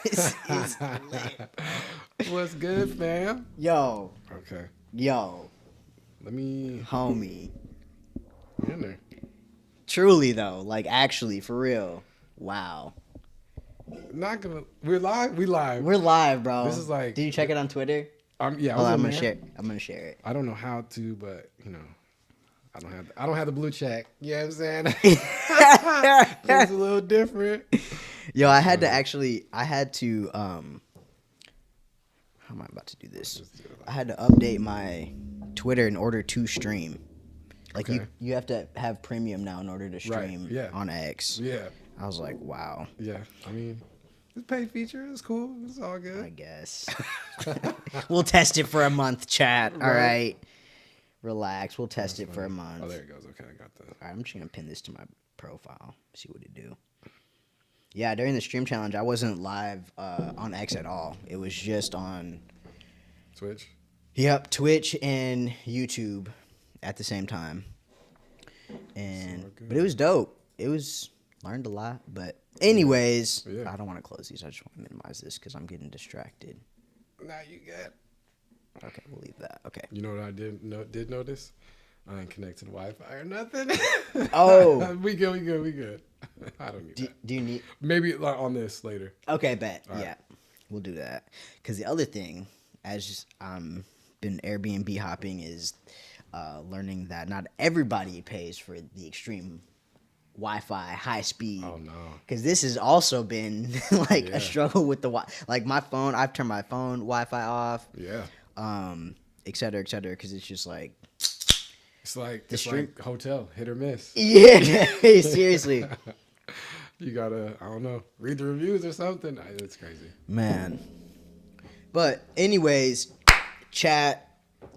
This is lit. What's good, fam? Yo, Okay, yo, let me homie. in there. Truly though, like actually, for real. Wow. Not gonna. We're live. We live. We're live, bro. This is like- Did you check it on Twitter? Yeah, I Hold was on, in I'm gonna there. share. I'm gonna share it. I don't know how to, but I don't have the blue check. You know what I'm saying? It's a little different. Yo, I had to how am I about to do this? I had to update my Twitter in order to stream. Like Okay. you have to have premium now in order to stream yeah. on X. Yeah, I was like, wow, yeah. I mean, it's paid feature. It's cool. It's all I good. guess. We'll test it for a month, chat. All Right. right. Relax. We'll test it for a month. Oh, there it goes. Okay, I got that. All right, I'm just gonna pin this to my profile. See what it do. Yeah, during the stream challenge, I wasn't live on X at all. It was just on Twitch. Twitch and YouTube at the same time. And So good. but it was dope. It was learned a lot. But anyways, Yeah. I don't want to close these. I just want to minimize this because I'm getting distracted. Now you get. Okay, we'll leave that. Okay. You know what I did notice? I ain't connected to Wi-Fi or nothing. Oh. we good. I don't need Do, that. do you need? Maybe like, on this later. Okay, bet. All right. Yeah, we'll do that. Because the other thing, as been Airbnb hopping, is learning that not everybody pays for the extreme Wi-Fi high speed. Oh no. Because this has also been like Yeah. a struggle with the like my phone. I've turned my phone Wi-Fi off, Yeah. et cetera, et cetera. Because it's just like, It's like The it's stream- like hotel, hit or miss. yeah, seriously, You gotta, I don't know, read the reviews or something. It's crazy. man. But anyways, chat.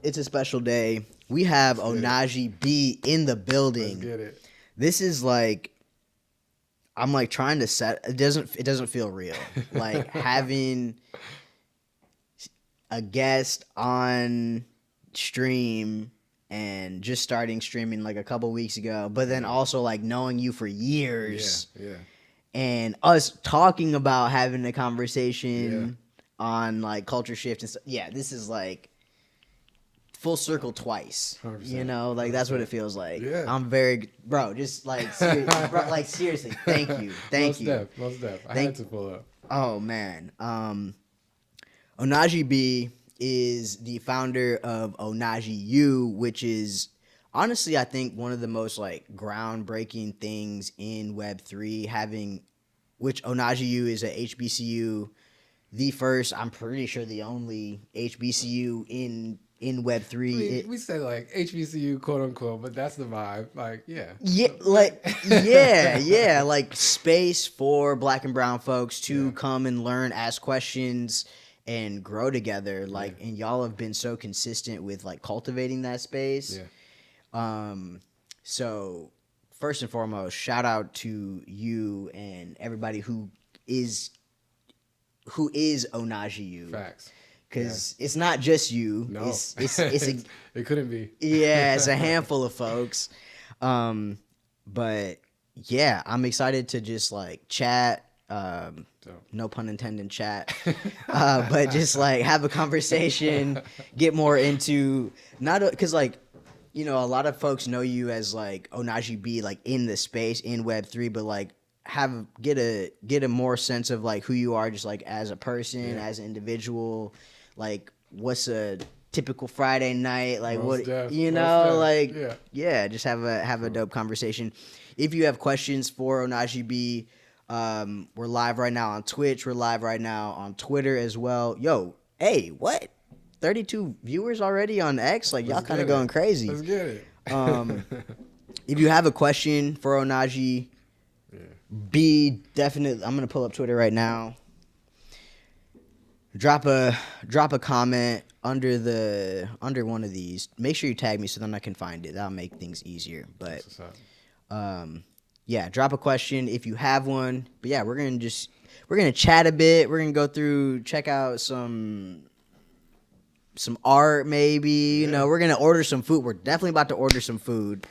It's a special day. We have Let's get it. Onaji B in the Let's building. get it. This is like, I'm like trying to set. It doesn't feel real. Like having a guest on stream and just starting streaming like a couple weeks ago, but then also like knowing you for years Yeah. and us talking about having a conversation on like culture shift and stuff. Yeah, this is like full circle twice. 100%. You know, like that's what it feels like. Yeah. I'm very bro. Just like seriously, thank you, thank you. Most def. I Thank- had to pull up. Oh man. Onaji B is the founder of Onaji U, which is honestly I think one of the most like groundbreaking things in Web3, having which Onaji U is a HBCU, the first, I'm pretty sure the only HBCU in Web3. We say like HBCU, quote unquote, but that's the vibe. Like, yeah. Yeah, like yeah, like space for Black and brown folks to Yeah. come and learn, ask questions, and grow together. Like, Yeah. and y'all have been so consistent with like cultivating that space. Yeah. So first and foremost, shout out to you and everybody who is Onaji U, Facts. because it's not just you. No. It's a It couldn't be. yeah, it's a handful of folks. But yeah, I'm excited to just like chat. So, No pun intended, chat. But just like have a conversation, get more into not because like you know a lot of folks know you as like Onaji B like in the space in Web3, but like get a more sense of like who you are just like as a person, Yeah. as an individual, like what's a typical Friday night, like Most what def, you most know, def, like yeah. yeah, just have a dope conversation. If you have questions for Onaji B, we're live right now on Twitch. We're live right now on Twitter as well. Yo, hey, what? 32 viewers already on X? Like y'all Let's kind of get it. going crazy. Let's get it. If you have a question for Onaji Yeah. B, definitely. I'm gonna pull up Twitter right now. Drop a comment under one of these. Make sure you tag me so then I can find it. That'll make things easier. But That's what's up. yeah, drop a question if you have one. But yeah, we're gonna chat a bit. We're gonna go through, check out some art, maybe. You know, we're gonna order some food. We're definitely about to order some food.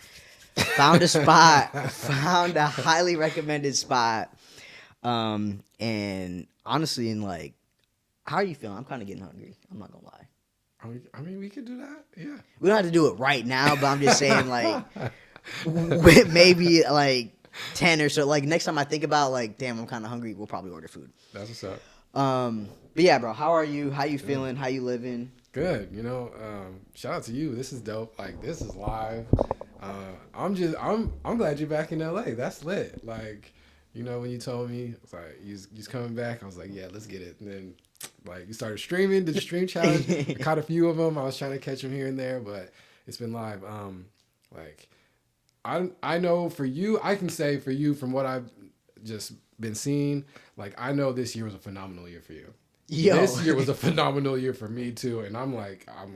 Found a spot. Found a highly recommended spot. And honestly, and like, how are you feeling? I'm kind of getting hungry. I'm not gonna lie. I mean, we could do that. Yeah. We don't have to do it right now, but I'm just saying, like, maybe like 10 or so. Like, next time I think about, like, damn, I'm kind of hungry, we'll probably order food. That's what's up. But yeah, bro, how are you? How you feeling? How you living? Good. You know, shout out to you. This is dope. Like, this is live. I'm glad you're back in LA. That's lit. Like, you know, when you told me, it's like, you's coming back, I was like, yeah, let's get it. And then, like, you started streaming, did the stream challenge. I caught a few of them. I was trying to catch them here and there, but it's been live. Like, I know for you, I can say for you from what I've just been seeing, like, I know this year was a phenomenal year for you. Yo. This year was a phenomenal year for me too, and I'm like, and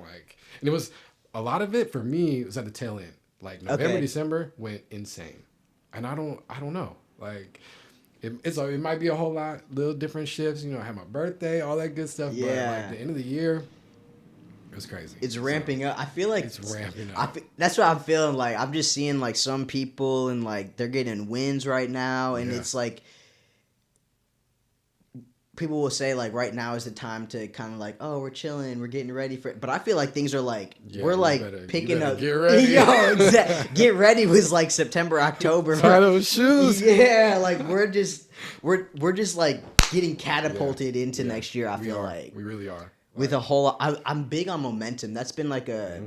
it was a lot of it for me was at the tail end. Like November, December went insane, and I don't know. Like, it might be a whole lot, little different shifts. You know, I had my birthday, all that good stuff. Yeah. But like the end of the year, it was crazy. It's ramping up. I feel like it's ramping up. That's what I'm feeling like. I'm just seeing like some people and like they're getting wins right now, and it's like people will say like right now is the time to kind of like, oh, we're chilling, we're getting ready for it. But I feel like things are like we're like picking up. Get ready. Yo, get ready was like September, October. Tie those shoes. Yeah, like we're just like getting catapulted into next year. I feel like we really are. With a whole, I'm big on momentum. That's been like a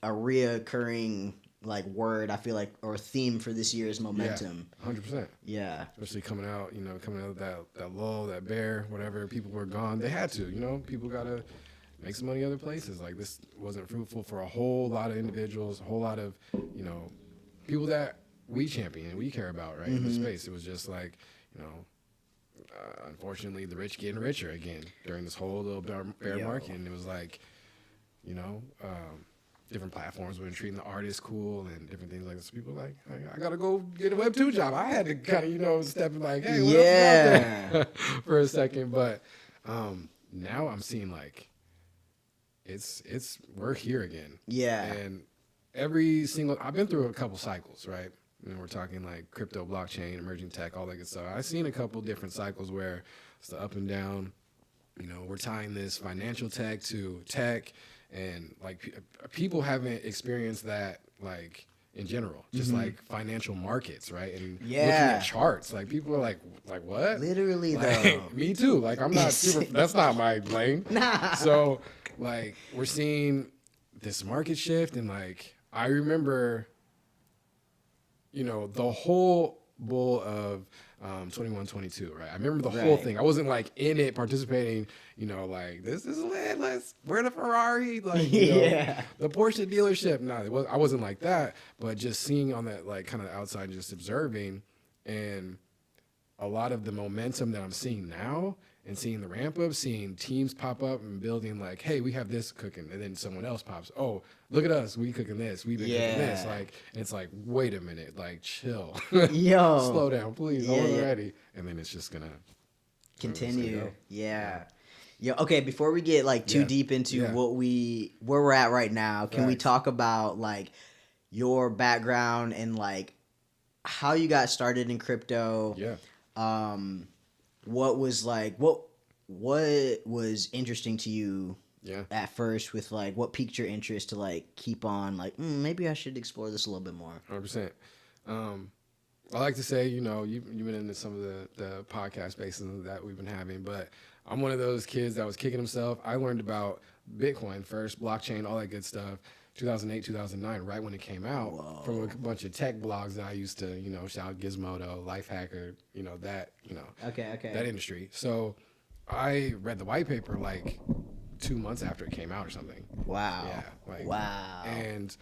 reoccurring like word. I feel like or theme for this year is momentum. 100%. Yeah, especially coming out of that lull, that bear, whatever. People were gone. They had to. You know, people gotta make some money other places. Like this wasn't fruitful for a whole lot of individuals, a whole lot of people that we champion and we care about, right? In the space, it was just like unfortunately, the rich getting richer again during this whole little bear market. And it was like, different platforms were treating the artists cool and different things like this. People like, I gotta go get a Web 2 job. I had to kind of, step in like, hey, what else is out there for a second. But now I'm seeing like, we're here again. Yeah. And I've been through a couple cycles, right? We're talking like crypto, blockchain, emerging tech, all that good stuff. I've seen a couple different cycles where it's the up and down. We're tying this financial tech to tech, and like people haven't experienced that like in general, just like financial markets, right? And looking at charts, like people are like what? Literally like, though. Me too. Like I'm not super. That's not my lane. Nah. So like we're seeing this market shift, and like I remember. The whole bull of 21, 22, right? I remember the whole thing. I wasn't like in it participating, like this is lit. We're the Ferrari, like the Porsche dealership. No, I wasn't like that, but just seeing on that like kind of outside, just observing, and a lot of the momentum that I'm seeing now. And seeing the ramp up, seeing teams pop up and building like, hey, we have this cooking, and then someone else pops. Oh, look at us, we cooking this, we've been cooking this. Like, and it's like, wait a minute, like, chill, slow down, please. I wasn't ready, and then it's just gonna continue. Yeah. Okay. Before we get like too deep into where we're at right now, can we talk about like your background and like how you got started in crypto? Yeah. What was interesting to you at first with like what piqued your interest to like keep on like maybe I should explore this a little bit more? 100%. I like to say, you've been into some of the podcast spaces that we've been having, but I'm one of those kids that was kicking himself. I learned about Bitcoin first, blockchain, all that good stuff, 2008, 2009, right when it came out. From a bunch of tech blogs that I used to, shout out Gizmodo, Lifehacker, that industry. So I read the white paper like 2 months after it came out or something. Wow. Yeah. Wow. And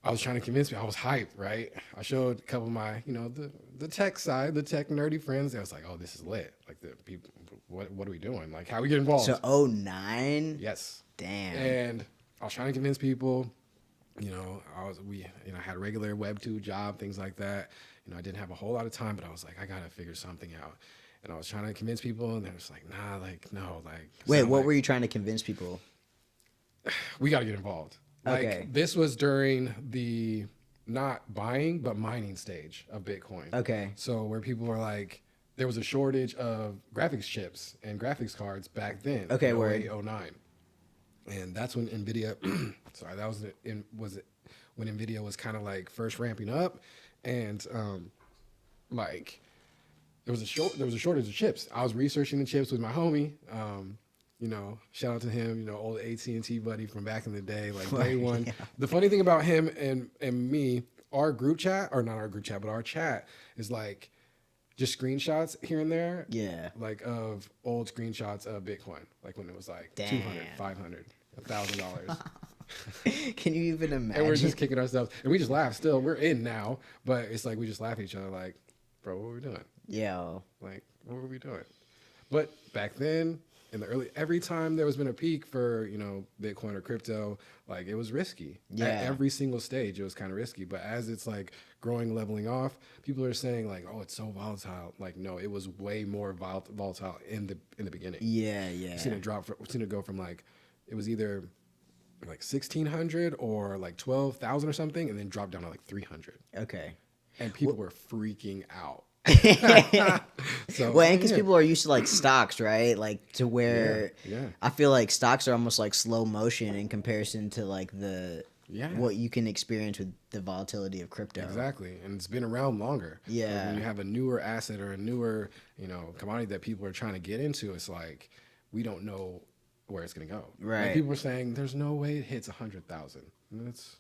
I was trying to convince me. I was hyped, right? I showed a couple of my, the tech side, the tech nerdy friends. I was like, oh, this is lit. Like the people, what are we doing? Like how we get involved? So 2009? Yes. Damn. And I was trying to convince people, I had a regular Web 2 job, things like that. I didn't have a whole lot of time, but I was like, I got to figure something out. And I was trying to convince people, and they was like, nah, like, no, like. Wait, what were you trying to convince people? We got to get involved. Like, this was during the not buying, but mining stage of Bitcoin. Okay. So where people were like, there was a shortage of graphics chips and graphics cards back then. Okay, in word. 08, 09. And that's when Nvidia, sorry, that was when Nvidia was kind of like first ramping up, and like there was a shortage of chips. I was researching the chips with my homie. You know, shout out to him. You know, old AT&T buddy from back in the day, like day one. Yeah. The funny thing about him and me, our group chat, or not our group chat, but our chat is like just screenshots here and there. Yeah. Like of old screenshots of Bitcoin, like when it was like Damn. $200, $500, $1,000. Can you even imagine? And we're just kicking ourselves, and we just laugh. Still, we're in now, but it's like we just laugh at each other, like, bro, what were we doing? Yo. Like, what were we doing? But back then, in the early, every time there was been a peak for, you know, Bitcoin or crypto, like it was risky. Yeah. At every single stage, it was kind of risky. But as it's like growing, leveling off, people are saying like, oh, it's so volatile. Like, no, it was way more volatile in the beginning. Yeah, yeah. We've seen it drop. We've seen it go from like, it was either like 1,600 or like 12,000 or something, and then drop down to like 300. Okay. And people were freaking out. So, Well, and because yeah. people are used to like stocks, right? Like to where Yeah. I feel like stocks are almost like slow motion in comparison to like Yeah. what you can experience with the volatility of crypto. Exactly, and it's been around longer. Like, Yeah. when you have a newer asset or a newer, you know, commodity that people are trying to get into, it's like we don't know where it's gonna go. Right. Like, people are saying there's no way it hits 100,000. That's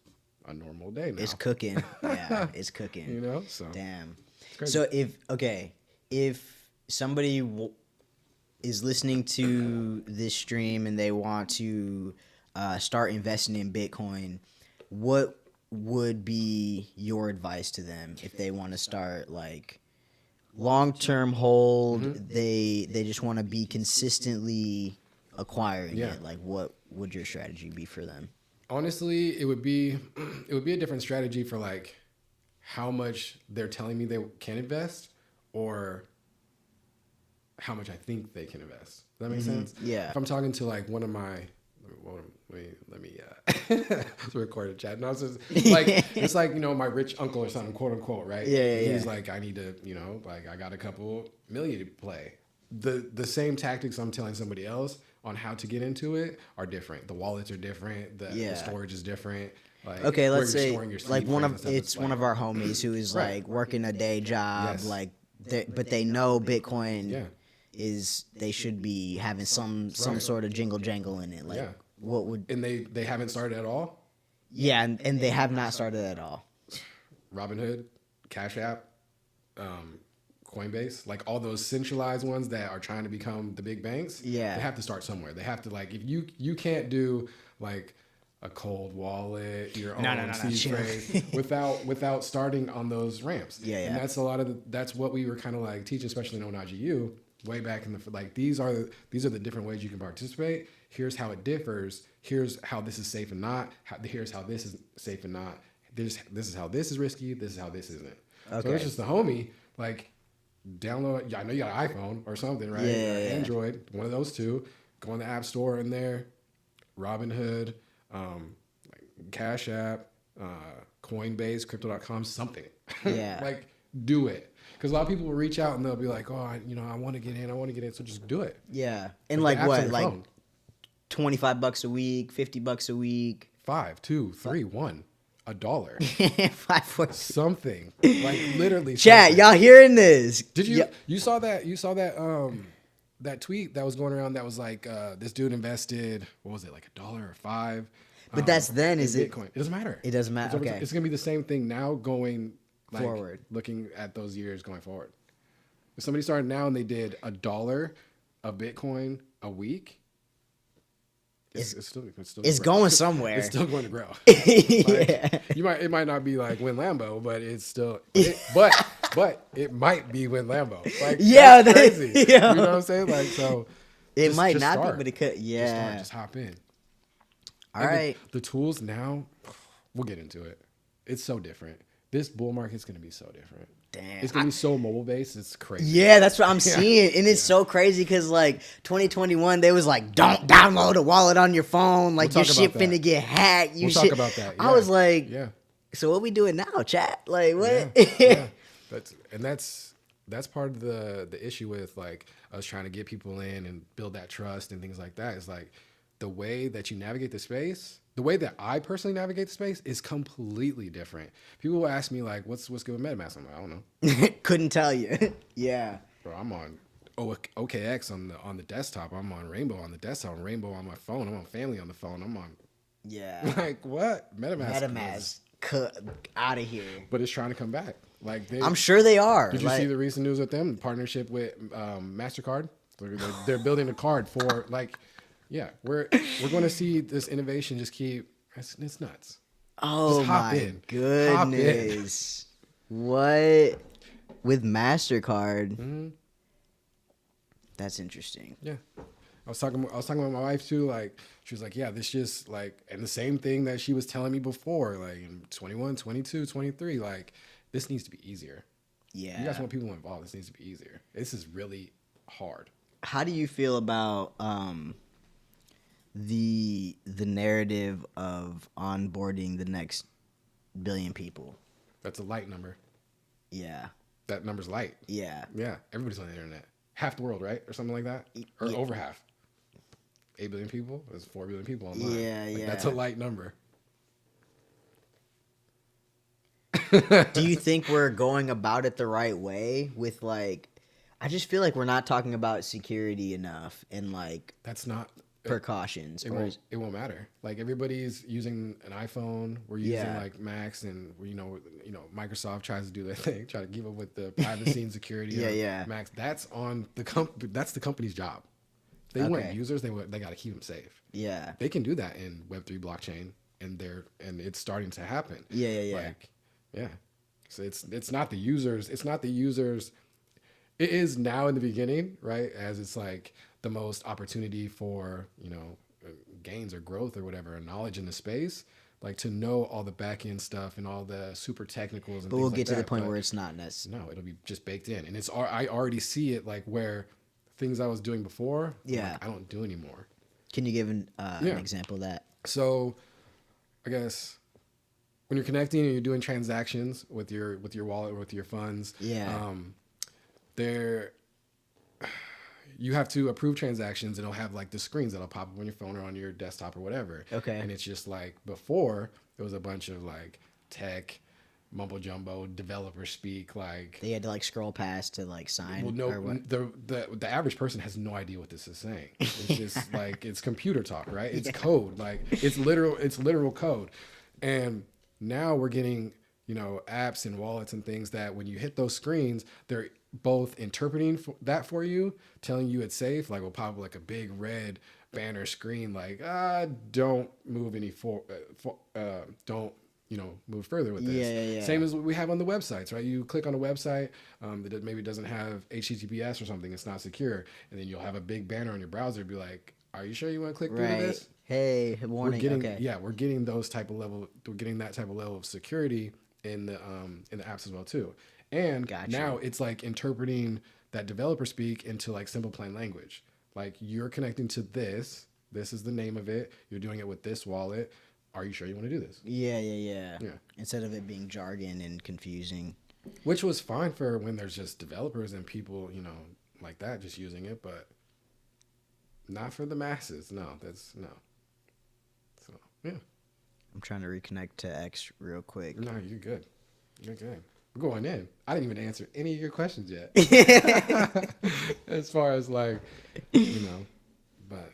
a normal day now. It's cooking. Yeah, it's cooking. You know, so Damn. it's crazy. So if somebody is listening to this stream and they want to start investing in Bitcoin, what would be your advice to them if they want to start like long-term hold? Mm-hmm. They just want to be consistently acquiring Yeah. it. Like, what would your strategy be for them? honestly, it would be a different strategy for like how much they're telling me they can invest or how much I think they can invest. Does that make sense? Yeah. If I'm talking to like one of my, let me record a chat. No, it's just like it's like, you know, my rich uncle or something, quote unquote, right? Yeah, yeah, He's yeah. like, I need to, you know, like I got a couple million to play. The same tactics I'm telling somebody else on how to get into it are different. The wallets are different. The storage is different. Like, Okay, where let's you're say storing your like seed one phrase of and stuff, it's one like- of our homies who is Right. like working a day job, Yes. like but they know Bitcoin Yeah. is they should be having some Right. sort of jingle jangle in it. Like Yeah. what would And they haven't started at all. and they have not started at all. Robinhood, Cash App, Coinbase, like all those centralized ones that are trying to become the big banks. Yeah. They have to start somewhere. They have to like if you can't do like a cold wallet, your own seed chill. phrase without starting on those ramps. Yeah, yeah. And that's a lot of that's what we were kind of like teaching, especially in ONIGU, way back in the like these are the different ways you can participate. Here's how it differs. Here's how this is safe and not. Here's how this is safe and not. This is how this is risky. This is how this isn't. So Okay. it's just the homie like download. Yeah, I know you got an iPhone or something, right? Yeah, Or yeah. Android, one of those two. Go in the App Store in there. Robinhood, like Cash App, Coinbase, Crypto.com, something. Yeah. Like do it. Because a lot of people will reach out and they'll be like, oh, I want to get in. So just do it. Yeah. And The like app's on what? your Like phone. $25 a week, $50 a week. 5, 2, 3, 1, $1, 5 4 something. Like literally. Chat, something. y'all hearing this? Did you Yeah. you saw that that tweet that was going around that was like this dude invested what was it like $1 or $5? But that's then, in is it- Bitcoin? It doesn't matter. It doesn't matter, It's, okay. it's gonna be the same thing now going like, Forward. looking at those years going forward. If somebody started now and they did $1 of Bitcoin a week, it's still It's grow. going somewhere. It's still going to grow. Yeah. It might not be like Win Lambo, but it's still but it might be Win Lambo. Like Yeah, that's crazy. yeah. You know what I'm saying? Like so It just- might just not start. be, but it could. Just Yeah. start, just hop in. All And right. the tools now, we'll get into it. It's so different. This bull market's gonna be so different. Damn. It's gonna be so mobile based. It's crazy. Yeah, that's what I'm seeing. And it's so crazy because, like, 2021, they was like, don't download a wallet on your phone. Like, We'll your talk shit about that. finna get hacked. We'll talk about that. I was like, yeah. so what we doing now, chat? Like, what? Yeah. That's that's part of the issue with like us trying to get people in and build that trust and things like that. Is like the way that you navigate the space, the way that I personally navigate the space is completely different. People will ask me like, what's good with MetaMask? I'm like, I don't know. Couldn't tell you. Yeah. Bro, I'm on OKX on the desktop. I'm on Rainbow on the desktop. I'm Rainbow on my phone. I'm on Family on the phone. I'm on Yeah. like what? MetaMask out of here. But it's trying to come back. Like I'm sure they are. Did you see the recent news with them? Partnership with MasterCard. They're building a card for like, yeah, we're going to see this innovation just keep. It's nuts. Oh just hop my in. goodness! What with MasterCard? Mm-hmm. That's interesting. Yeah. I was talking with my wife too. Like, she was like, yeah, this just like, and the same thing that she was telling me before, like in 21, 22, 23, like, this needs to be easier. Yeah. You guys want people involved. This needs to be easier. This is really hard. How do you feel about the narrative of onboarding the next billion people? That's a light number. Yeah. That number's light. Yeah. Yeah. Everybody's on the internet. Half the world, right? Or something like that? Or over half. 8 billion people? There's 4 billion people online. Yeah, like, yeah. That's a light number. Do you think we're going about it the right way with like, I just feel like we're not talking about security enough and like that's not precautions. It won't matter. Like everybody's using an iPhone. We're using like Macs, and you know, Microsoft tries to do their thing, try to keep up with the privacy and security. Yeah. Macs. That's on the That's the company's job. They want users. They got to keep them safe. Yeah. They can do that in Web3 blockchain, and it's starting to happen. Yeah. Like, yeah. So it's not the users. It's not the users. It is now in the beginning, right? As it's like the most opportunity for, gains or growth or whatever, or knowledge in the space, like to know all the back end stuff and all the super technicals. And but we'll get to the point where it's not necessary. No, it'll be just baked in, and I already see it like where things I was doing before, like, I don't do anymore. Can you give an example of that? So, I guess when you're connecting and you're doing transactions with your wallet or with your funds, you have to approve transactions, and it'll have like the screens that'll pop up on your phone or on your desktop or whatever. Okay. And it's just like before there was a bunch of like tech mumbo jumbo developer speak, like they had to like scroll past to like sign. Well, no, the average person has no idea what this is saying. It's just like it's computer talk, right? It's code, like it's literal code. And now we're getting apps and wallets and things that when you hit those screens, they're both interpreting that for you, telling you it's safe. Like we'll pop up like a big red banner screen, like don't move don't move further with this. Yeah. Same as what we have on the websites, right? You click on a website that maybe doesn't have HTTPS or something, it's not secure, and then you'll have a big banner on your browser be like, are you sure you want to click through this? Hey, warning. We're getting that type of level of security in the apps as well too. And now it's like interpreting that developer speak into like simple plain language. Like you're connecting to this is the name of it. You're doing it with this wallet. Are you sure you want to do this? Yeah. Instead of it being jargon and confusing. Which was fine for when there's just developers and people, like that just using it, but not for the masses. No. So, yeah. I'm trying to reconnect to X real quick. No, you're good. We're going in. I didn't even answer any of your questions yet. As far as like, but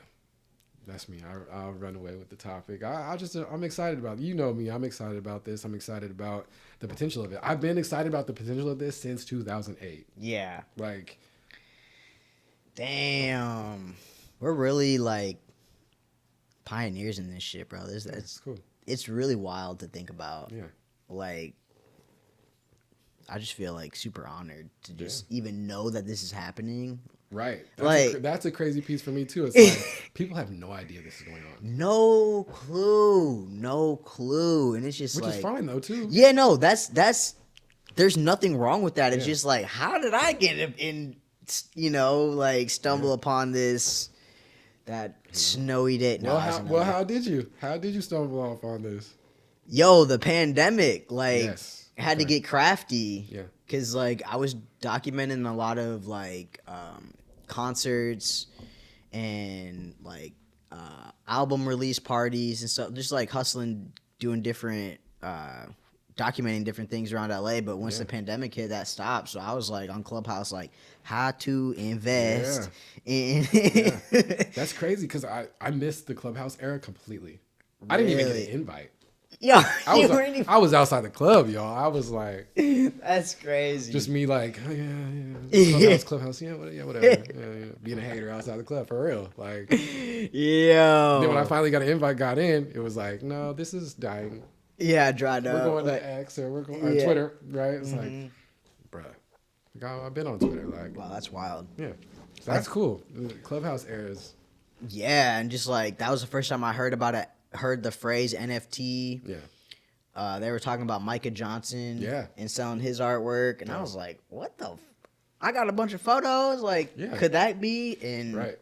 that's me. I'll run away with the topic. I'm excited about it. You know me. I'm excited about this. I'm excited about the potential of it. I've been excited about the potential of this since 2008. Yeah. Like, damn. We're really like pioneers in this shit, bro. That's cool. It's really wild to think about. Yeah. Like, I just feel like super honored to just even know that this is happening. Right. That's a crazy piece for me too. It's like people have no idea this is going on. No clue. And it's just Which is fine though too. Yeah, no, that's there's nothing wrong with that. It's just like, how did I get in stumble upon that snowy day? No, how did you? How did you stumble upon this? Yo, the pandemic, like had to get crafty. Yeah. because like I was documenting a lot of like concerts and like album release parties and stuff, just like hustling, doing different documenting different things around LA. But once the pandemic hit, that stopped. So I was like on Clubhouse, like how to invest in. That's crazy because I missed the Clubhouse era completely. I didn't even get an invite. Yo, I was outside the club, y'all. I was like, that's crazy. Just me, like, oh, yeah, Clubhouse, yeah, whatever. Yeah. Being a hater outside the club, for real. Like, yo. Then when I finally got an invite, got in, it was like, no, this is dying. Yeah, dried up. We're going to X or we're going on Twitter, right? It's like, bruh, I've been on Twitter. Like, wow, that's wild. Yeah, so that's cool. The Clubhouse eras. Yeah, and just like that was the first time I heard about it. Heard the phrase NFT. Yeah. They were talking about Micah Johnson. Yeah. And selling his artwork, and I was like, what the? I got a bunch of photos. Like, could that be? And right.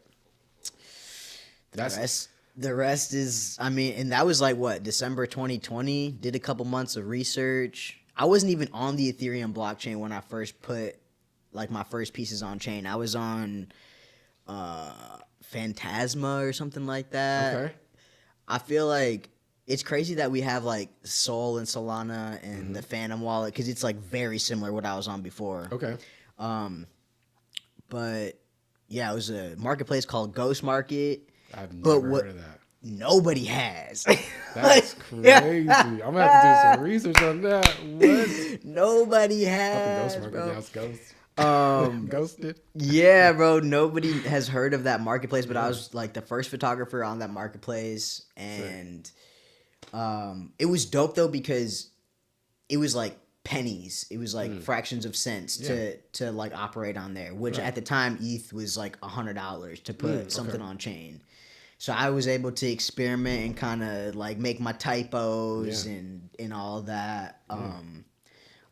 The rest is, I mean, and that was like what, December 2020. Did a couple months of research. I wasn't even on the Ethereum blockchain when I first put like my first pieces on chain. I was on Phantasma or something like that. Okay. I feel like it's crazy that we have like Sol and Solana and the Phantom wallet because it's like very similar to what I was on before. Okay. But yeah, it was a marketplace called Ghost Market. I've never heard of that. Nobody has. That's crazy. I'm gonna have to do some research on that. What? Nobody has. Ghost Market, now it's Ghost. Ghosted. Yeah, bro. Nobody has heard of that marketplace, but I was like the first photographer on that marketplace, and it was dope though because it was like pennies. It was like fractions of cents to like operate on there, which at the time ETH was like $100 to put something on chain. So I was able to experiment and kind of like make my typos and all that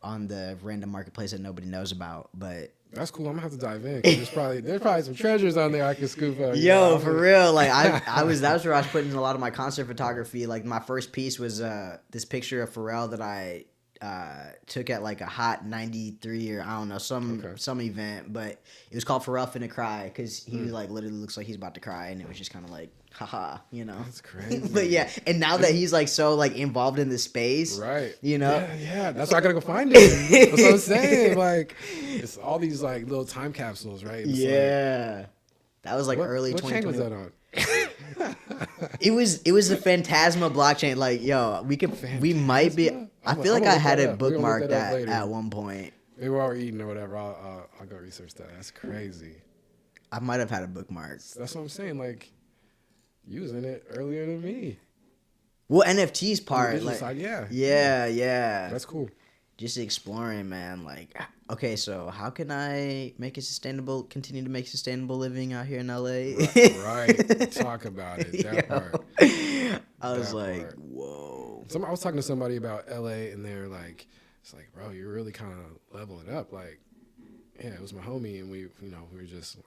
on the random marketplace that nobody knows about. But that's cool. I'm gonna have to dive in. 'Cause there's probably some treasures on there I can scoop up. Yo, for real. Like that was where I was putting a lot of my concert photography. Like my first piece was this picture of Pharrell that I took at like a hot 93 or I don't know some event, but it was called Pharrell Finna Cry because he like literally looks like he's about to cry, and it was just kind of like haha, you know. That's crazy. But yeah, and now that he's like so like involved in the space, right? You know, yeah. That's why I gotta go find it. That's what I'm saying. Like it's all these like little time capsules, right? It's like, that was like early 2020. What chain was that on? It was a Phantasma blockchain. Like, yo, we might be. I feel like I had it bookmarked at one point. Maybe while we're eating or whatever, I'll go research that. That's crazy. I might have had it bookmarked. That's what I'm saying. Like, using it earlier than me. Well, NFTs part, like, side, yeah. That's cool. Just exploring, man. Like, okay, so how can I continue to make sustainable living out here in LA? Right. Talk about it. That part. I was like, whoa. I was talking to somebody about LA, and they're like, it's like, bro, you're really kind of leveling up. Like, yeah, it was my homie, and we were just like,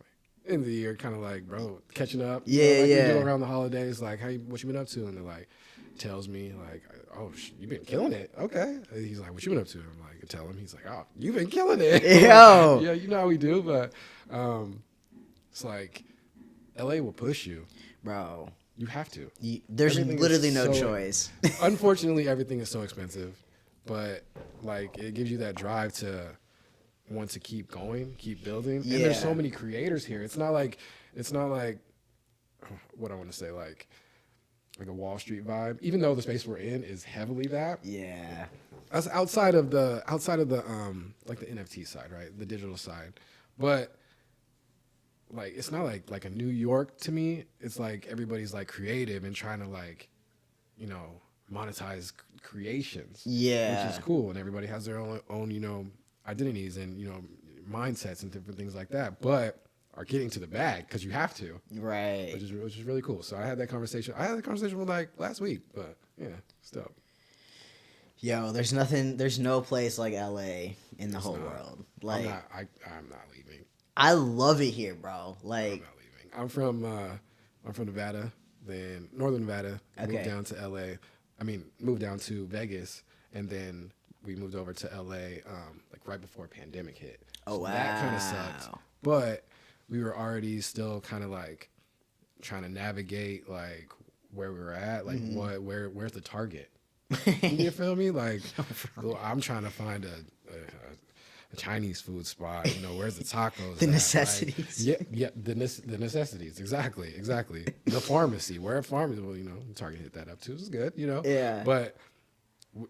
end of the year, kind of like, bro, catching up. Yeah, you know, around the holidays, like, what you been up to? And they're like, tells me like, oh, you been killing it. Okay. And he's like, what you been up to? I'm like, tell him. He's like, oh, you been killing it. Yo. Yeah, you know how we do, but it's like LA will push you, bro. You have to. There's literally no choice. Unfortunately, everything is so expensive, but like it gives you that drive to want to keep going, keep building. Yeah. And there's so many creators here. It's not like what I want to say, like a Wall Street vibe, even though the space we're in is heavily that. Yeah. That's outside of the like the NFT side, right? The digital side. But like it's not like a New York to me. It's like everybody's like creative and trying to like, you know, monetize creations. Yeah. Which is cool, and everybody has their own, you know, identities and, you know, mindsets and different things like that. But are getting to the bag because you have to, right? Which is really cool. So I had that conversation. With like last week, but yeah, still. Yo, there's no place like LA in the whole world. Like I'm not leaving. I love it here, bro. Like I'm not leaving. I'm from Nevada, then Northern Nevada. Okay. Moved down to LA. Moved down to Vegas, and then we moved over to LA like right before pandemic hit. Oh, wow. That kind of sucked. But we were already still kind of like trying to navigate like where we were at, like where's the target? You feel me? Like, well, I'm trying to find a Chinese food spot. Where's the tacos? The necessities. Like, yeah, the necessities. Exactly. The pharmacy. Where at pharmacy? Well, Target hit that up too. It's good, Yeah. But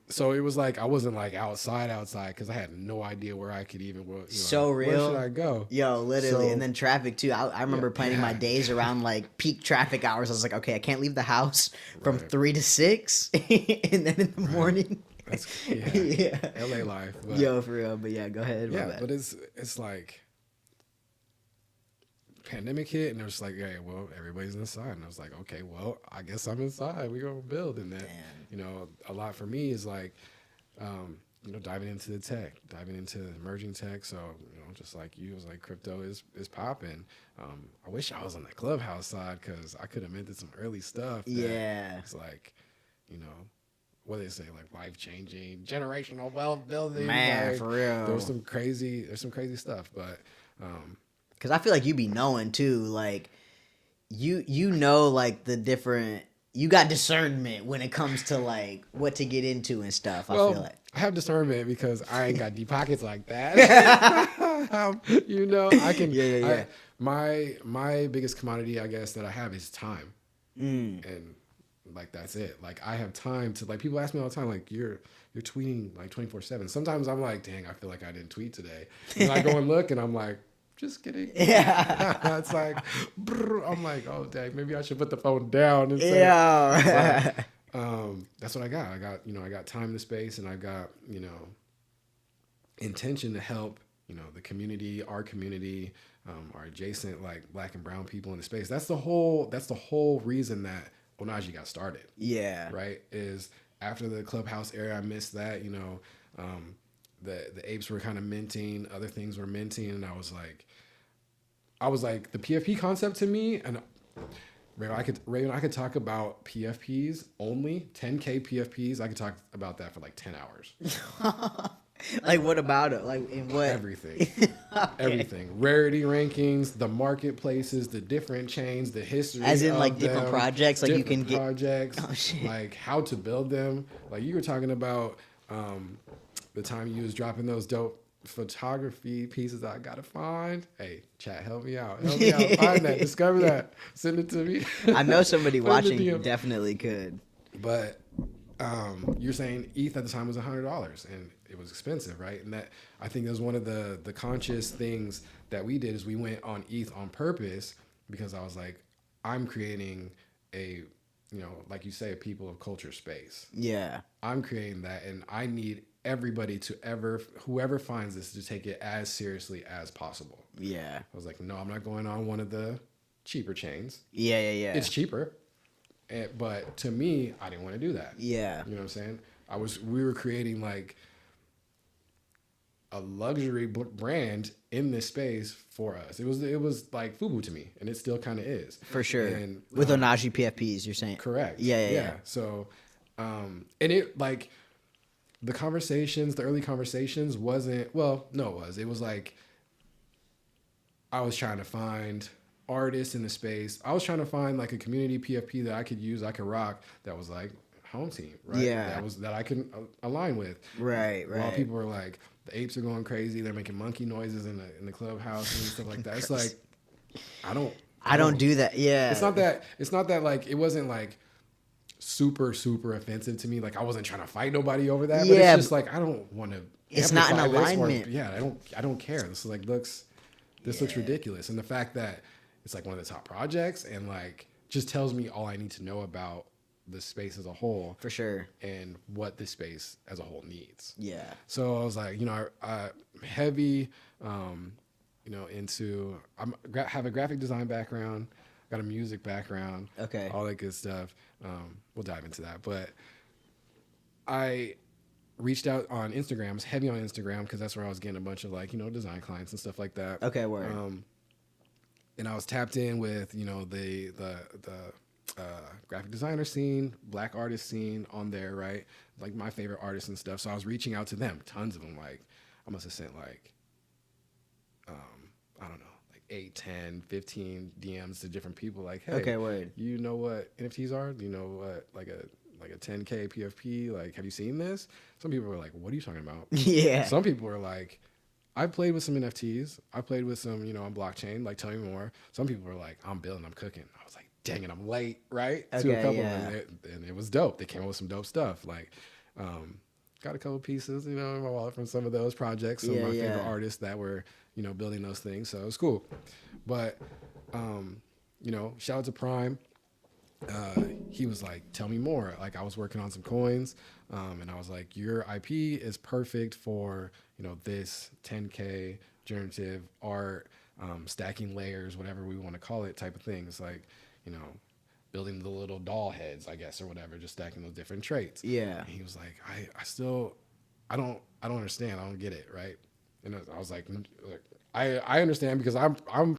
so it was like I wasn't like outside because I had no idea where I could even. So real. Where should I go? Yo, literally, So, and then traffic too. I remember planning my days around like peak traffic hours. I was like, okay, I can't leave the house from 3 to 6, and then in the morning. That's Yeah. LA life. But, Yo, for real. But yeah, go ahead. yeah, but it's like pandemic hit, and it was like, hey, well, everybody's inside, and I was like, okay, well, I guess I'm inside. We gonna build, and that, a lot for me is like, diving into the tech, diving into emerging tech. So, just like you, it was like crypto is popping. I wish I was on the Clubhouse side because I could have minted some early stuff. Yeah, it's like, what do they say, like life changing, generational wealth building. Man, like, for real. There's some crazy stuff, but. Because I feel like you be knowing too, like like the different. You got discernment when it comes to like what to get into and stuff. I feel like I have discernment because I ain't got deep pockets like that. I can. Yeah. My biggest commodity, I guess, that I have is time, and like that's it. Like I have time to like. People ask me all the time, like you're tweeting like 24/7. Sometimes I'm like, dang, I feel like I didn't tweet today. And I go and look, and I'm like. Just kidding. Yeah. It's like, I'm like, oh, dang, maybe I should put the phone down and say, yeah. that's what I got. I got time and space, and I got, intention to help, the community, our adjacent, like Black and brown people in the space. That's the whole reason that Onaji got started. Yeah. Right. Is after the Clubhouse era, I missed that, the apes were kind of minting, other things were minting, and I was like the PFP concept to me, and Raven, I could talk about PFPs only 10K PFPs. I could talk about that for like 10 hours. Like what about it? Like in what? Everything, Okay. everything, rarity rankings, the marketplaces, the different chains, the history, as in of like different them, projects, like you can get projects, oh, shit. like how to build them. Like you were talking about. The time you was dropping those dope photography pieces I gotta find. Hey, chat, help me out. Find that. Discover that. Send it to me. I know somebody Send it watching to you. definitely could. But you're saying ETH at the time was $100 and it was expensive, right? And that I think that was one of the conscious things that we did is we went on ETH on purpose because I was like, I'm creating a, like you say, a people of culture space. Yeah. I'm creating that, and I need everybody to whoever finds this to take it as seriously as possible. Yeah. I was like, no, I'm not going on one of the cheaper chains. Yeah. It's cheaper. But to me, I didn't want to do that. Yeah. You know what I'm saying? We were creating like a luxury brand in this space for us. It was like FUBU to me, and it still kind of is. For sure. And, with Onaji PFPs, you're saying? Correct. Yeah. So, and it like the early conversations wasn't, well, no, it was like I was trying to find artists in the space. I was trying to find like a community PFP that I could use, I could rock, that was like home team, right? Yeah. That I can align with. Right. While people were like, the apes are going crazy, they're making monkey noises in the clubhouse and stuff like that. It's like, I don't do that. Yeah. It's not that like, it wasn't like super, super offensive to me. Like I wasn't trying to fight nobody over that, but it's just like, I don't want to. It's not an alignment. I don't care. This looks ridiculous. And the fact that it's like one of the top projects and like just tells me all I need to know about the space as a whole. For sure. And what the space as a whole needs. Yeah. So I was like, I heavy, into, have a graphic design background, got a music background. Okay. All that good stuff. We'll dive into that. But I reached out on Instagram. I was heavy on Instagram because that's where I was getting a bunch of like, design clients and stuff like that. Okay, word. And I was tapped in with, the graphic designer scene, black artist scene on there, right? Like my favorite artists and stuff. So I was reaching out to them, tons of them. Like I must have sent like, I don't know, like 8, 10, 15 DMs to different people. Like, hey, Okay, word. you know what NFTs are? Do you know what like a 10K PFP? Like, have you seen this? Some people were like, what are you talking about? Yeah. Some people were like, I played with some NFTs. I played with some, on blockchain. Like, tell me more. Some people were like, I'm building, I'm cooking. I was like, dang it, I'm late, right? To a Okay, couple yeah. of them, and it was dope. They came up with some dope stuff. Like, got a couple pieces, in my wallet from some of those projects. Some of my favorite artists that were, building those things. So it was cool. But, shout out to Prime. He was like, tell me more. Like I was working on some coins, and I was like, your IP is perfect for, this 10K generative art, stacking layers, whatever we want to call it type of things. Like, building the little doll heads, I guess, or whatever, just stacking those different traits. Yeah. And he was like, I don't understand. I don't get it. Right. And I was like, I understand because I'm